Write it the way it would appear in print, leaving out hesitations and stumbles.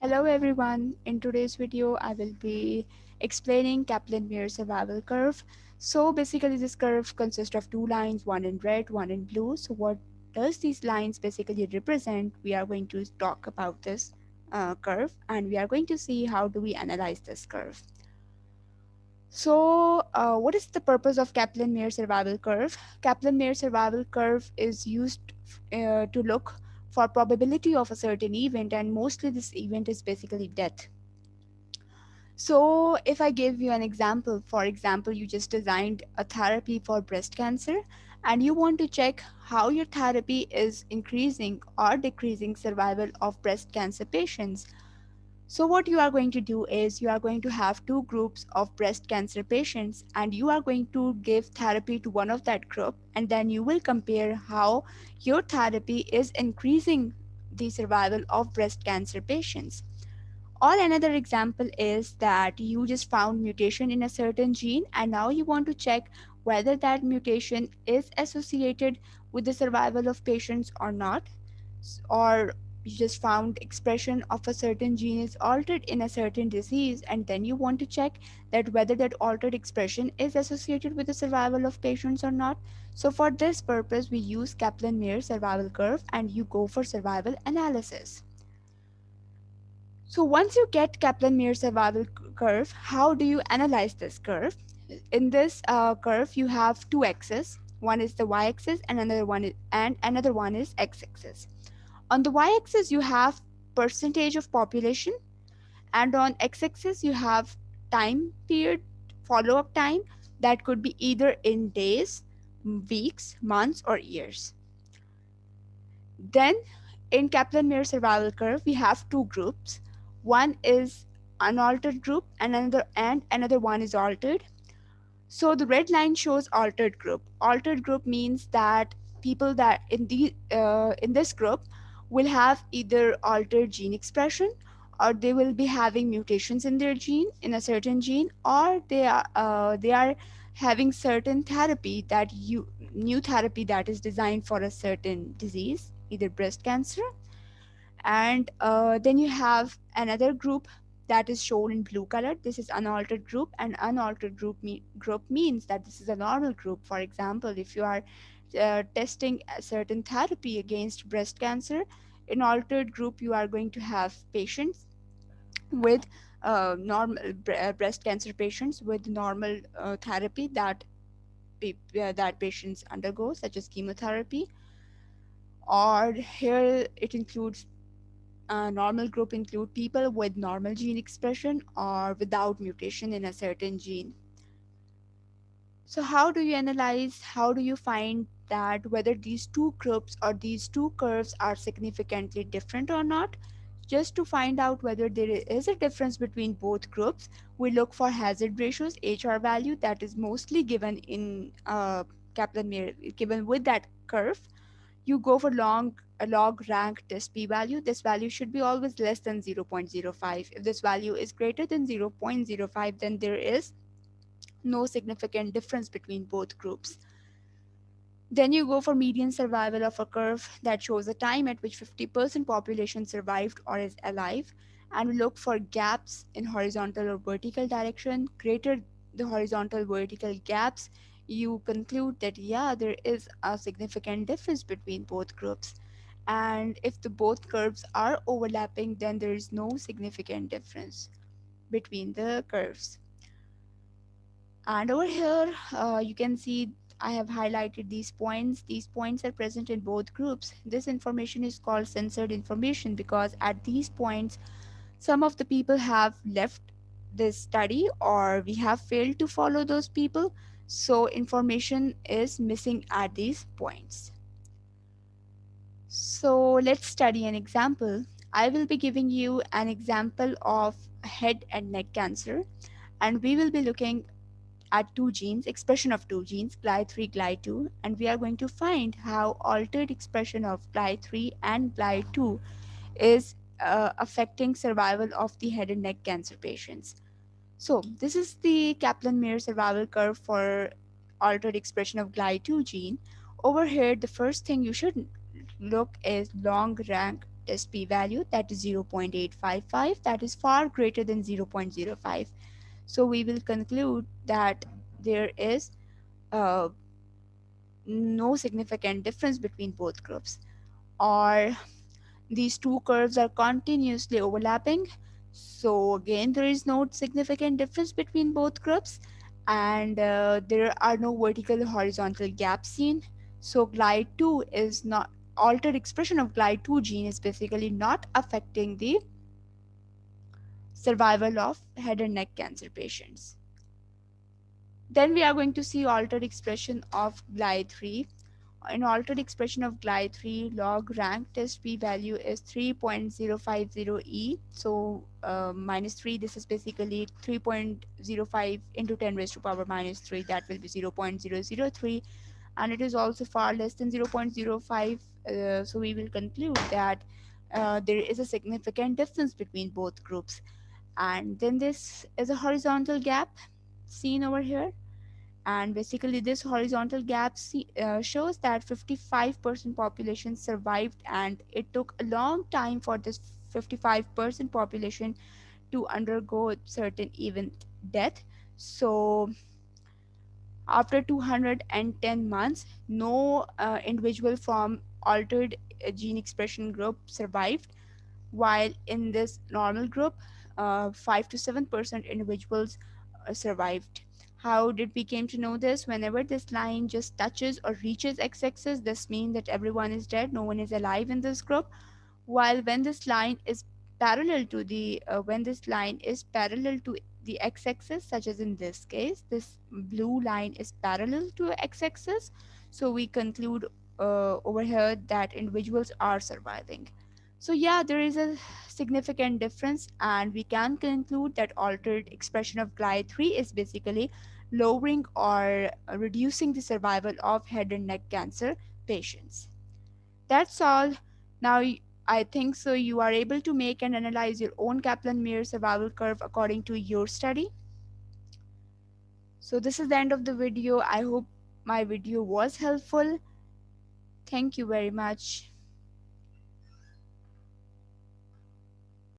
Hello everyone. In today's video, I will be explaining Kaplan-Meier survival curve. So basically this curve consists of two lines, one in red, one in blue. So what does these lines basically represent? We are going to talk about this curve and we are going to see how do we analyze this curve. So what is the purpose of Kaplan-Meier survival curve? Kaplan-Meier survival curve is used to look for probability of a certain event, and mostly this event is basically death. So, if I give you an example, for example, you just designed a therapy for breast cancer and you want to check how your therapy is increasing or decreasing survival of breast cancer patients. So, what you are going to do is you are going to have two groups of breast cancer patients and you are going to give therapy to one of that group, and then you will compare how your therapy is increasing the survival of breast cancer patients. Or another example is that you just found mutation in a certain gene and now you want to check whether that mutation is associated with the survival of patients or not. Or you just found expression of a certain gene is altered in a certain disease and then you want to check that whether that altered expression is associated with the survival of patients or not. So for this purpose we use Kaplan-Meier survival curve and you go for survival analysis. So once you get Kaplan-Meier survival curve, how do you analyze this curve? In this curve, you have two axes. One is the y-axis, and another one is x-axis. On the y-axis, you have percentage of population, and on x-axis, you have time period, follow-up time that could be either in days, weeks, months, or years. Then in Kaplan-Meier survival curve, we have two groups. One is unaltered group and another one is altered. So the red line shows altered group. Altered group means that people that in this group will have either altered gene expression, or they will be having mutations in their gene in a certain gene, or they are having certain therapy that you new therapy that is designed for a certain disease, either breast cancer. And then you have another group that is shown in blue color. This is unaltered group, and unaltered group means that this is a normal group. For example, if you are testing a certain therapy against breast cancer, in altered group you are going to have patients with breast cancer patients with normal therapy that patients undergo, such as chemotherapy. Or here it includes normal group include people with normal gene expression or without mutation in a certain gene. So how do you analyze, how do you find that whether these two groups or these two curves are significantly different or not? Just to find out whether there is a difference between both groups, we look for hazard ratios, HR value, that is mostly given in Kaplan-Meier, given with that curve. You go for a log rank test p-value. This value should be always less than 0.05. If this value is greater than 0.05, then there is no significant difference between both groups. Then you go for median survival of a curve that shows a time at which 50% population survived or is alive, and we look for gaps in horizontal or vertical direction. Greater the horizontal vertical gaps, you conclude that yeah, there is a significant difference between both groups. And if the both curves are overlapping, then there is no significant difference between the curves. And over here, you can see I have highlighted these points. These points are present in both groups. This information is called censored information because at these points, some of the people have left this study or we have failed to follow those people. So information is missing at these points. So let's study an example. I will be giving you an example of head and neck cancer, and we will be looking at two genes, expression of two genes, GLY3, GLY2, and we are going to find how altered expression of GLY3 and GLY2 is affecting survival of the head and neck cancer patients. So this is the Kaplan-Meier survival curve for altered expression of GLY2 gene. Over here, the first thing you should look is log rank test p-value, that is 0.855, that is far greater than 0.05. So we will conclude that there is uh, no significant difference between both groups, or these two curves are continuously overlapping. So again, there is no significant difference between both groups, and there are no vertical horizontal gaps seen. So GLI2 is not, altered expression of GLI2 gene is basically not affecting the survival of head and neck cancer patients. Then we are going to see altered expression of GLI3. In altered expression of GLI3, log rank test p-value is 3.050 e. So minus 3, this is basically 3.05 into 10 raised to power minus 3, that will be 0.003, and it is also far less than 0.05. So we will conclude that there is a significant difference between both groups. And then this is a horizontal gap seen over here, and basically this horizontal gap shows that 55% population survived, and it took a long time for this 55% population to undergo certain event death. So after 210 months, no individual from altered gene expression group survived, while in this normal group, 5 to 7% individuals survived. How did we came to know this? Whenever this line just touches or reaches x-axis, this means that everyone is dead, no one is alive in this group. While when this line is parallel to the when this line is parallel to the x-axis, such as in this case, this blue line is parallel to x-axis, so we conclude over here that individuals are surviving. So yeah, there is a significant difference, and we can conclude that altered expression of GLI3 is basically lowering or reducing the survival of head and neck cancer patients. That's all. Now, I think so you are able to make and analyze your own Kaplan-Meier survival curve according to your study. So this is the end of the video. I hope my video was helpful. Thank you very much.